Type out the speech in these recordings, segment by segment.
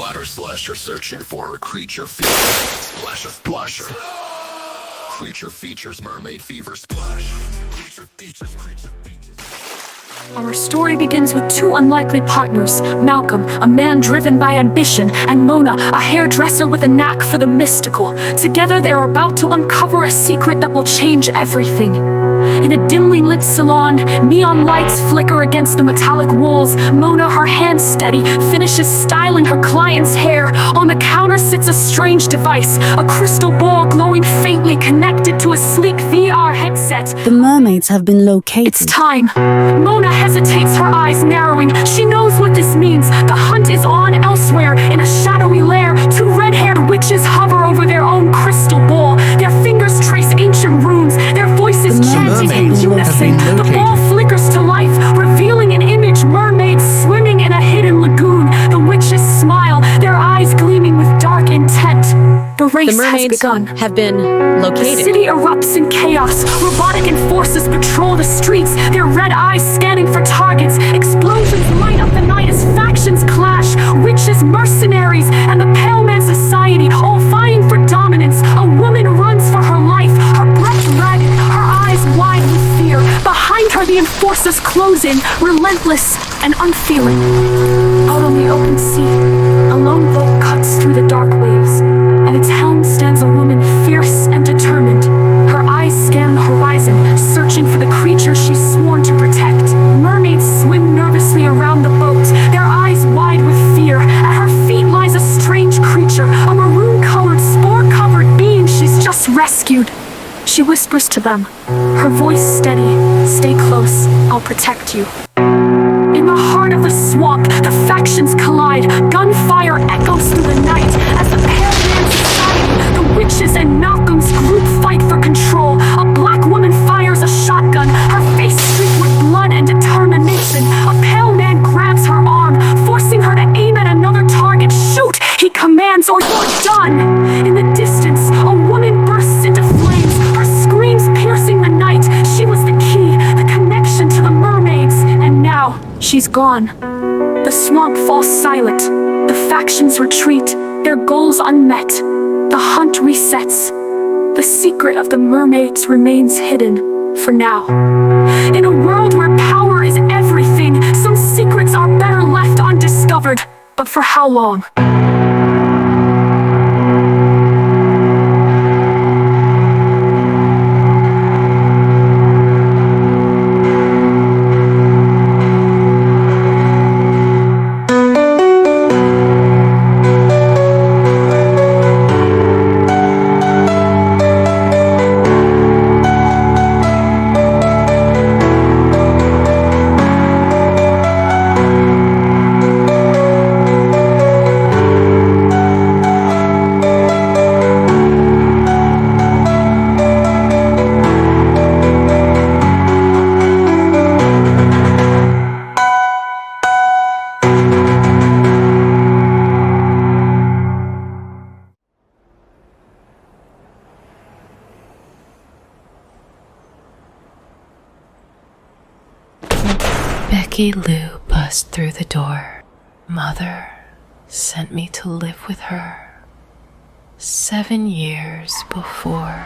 water slasher searching for a creature feature. Splasher, splasher. Creature features mermaid fever splash. Creature features, creature features. Our story begins with two unlikely partners, Malcolm, a man driven by ambition, and Mona, a hairdresser with a knack for the mystical. Together they are about to uncover a secret that will change everything. In a dimly lit salon, neon lights flicker against the metallic walls. Mona, her hands steady, finishes styling her client's hair. On the counter sits a strange device, a crystal ball glowing faintly connected to a sleek VR headset. The mermaids have been located. It's time. Mona hesitates, her eyes narrowing. She knows what this means. The hunt is on elsewhere. In a shadowy lair, two red-haired witches hover over their own crystal ball. Their fingers trace ancient runes, their voices chanting in unison. The ball flickers to life, revealing an image: mermaids swimming in a hidden lagoon. The witches smile, their eyes gleaming with dark intent. The race has begun. Have been located. The city erupts in chaos. Robotic enforcers patrol the streets, their red eyes scanning for targets. Explosions light up the night as factions clash. Witches, mercenaries, and the Pale Man Society, all vying for dominance. A woman runs for her life, her breath ragged, her eyes wide with fear. Behind her the enforcers close in, relentless and unfeeling. Out on the open sea, a lone boat cuts through the dark waves. At its helm stands a woman, fierce and determined. Her eyes scan the horizon, searching for the creature she's sworn to protect. Mermaids swim nervously around the boat, their eyes wide with fear. At her feet lies a strange creature, a maroon-colored, spore-covered being she's just rescued. She whispers to them, her voice steady, "Stay close, I'll protect you." In the heart of the swamp, the factions collide. Gunfire echoes through the night as the Pale Man Society, the witches, and Malcolm's group fight for control. A black woman fires a shotgun, her face streaked with blood and determination. A pale man grabs her arm, forcing her to aim at another target. "Shoot!" he commands, "or you're done!" In the distance, a woman bursts into flames, her screams piercing the night. She was the key, the connection to the mermaids, and now she's gone. The swamp falls silent. The factions retreat, their goals unmet. The hunt resets. The secret of the mermaids remains hidden, for now. In a world where power is everything, some secrets are better left undiscovered. But for how long? Becky Lou buzzed through the door. Mother sent me to live with her 7 years before.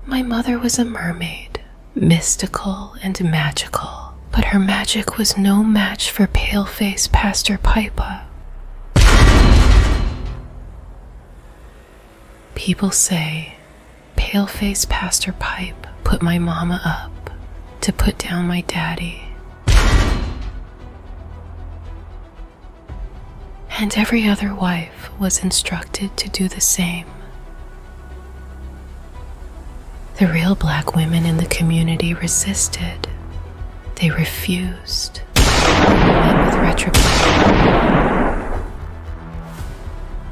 My mother was a mermaid, mystical and magical, but her magic was no match for pale-faced Pastor Pipa. People say pale-faced Pastor Pipe put my mama up to put down my daddy. And every other wife was instructed to do the same. The real black women in the community resisted. They refused. And with retribution.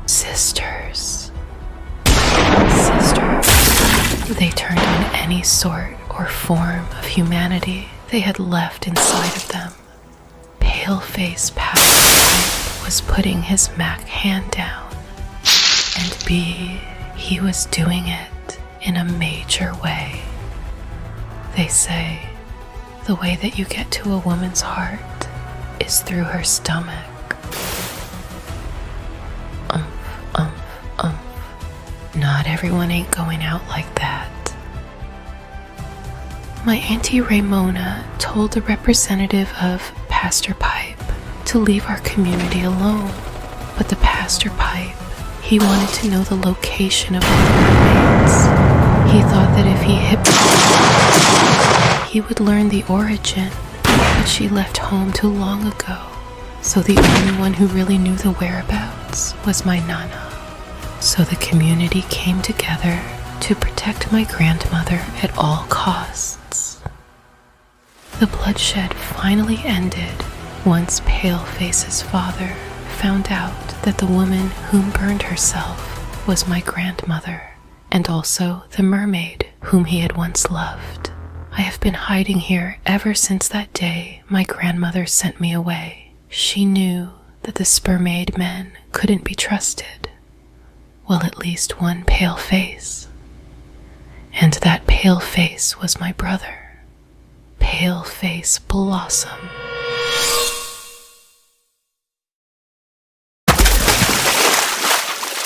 Sisters. They turned on any sort or form of humanity they had left inside of them. Pale-faced Pastor was putting his Mac hand down, and he was doing it in a major way. They say The way that you get to a woman's heart is through her stomach. Not everyone ain't going out like that. My Auntie Ramona told the representative of Pastor Pipe to leave our community alone, but the Pastor Pipe, he wanted to know the location of all the mermaids. He thought that if he hypnotized, he would learn the origin, but she left home too long ago, so the only one who really knew the whereabouts was my Nana. So the community came together to protect my grandmother at all costs. The bloodshed finally ended once Paleface's father found out that the woman whom burned herself was my grandmother, and also the mermaid whom he had once loved. I have been hiding here ever since that day my grandmother sent me away. She knew that the spermaid men couldn't be trusted. Well, at least one pale face. And that pale face was my brother, Paleface Blossom.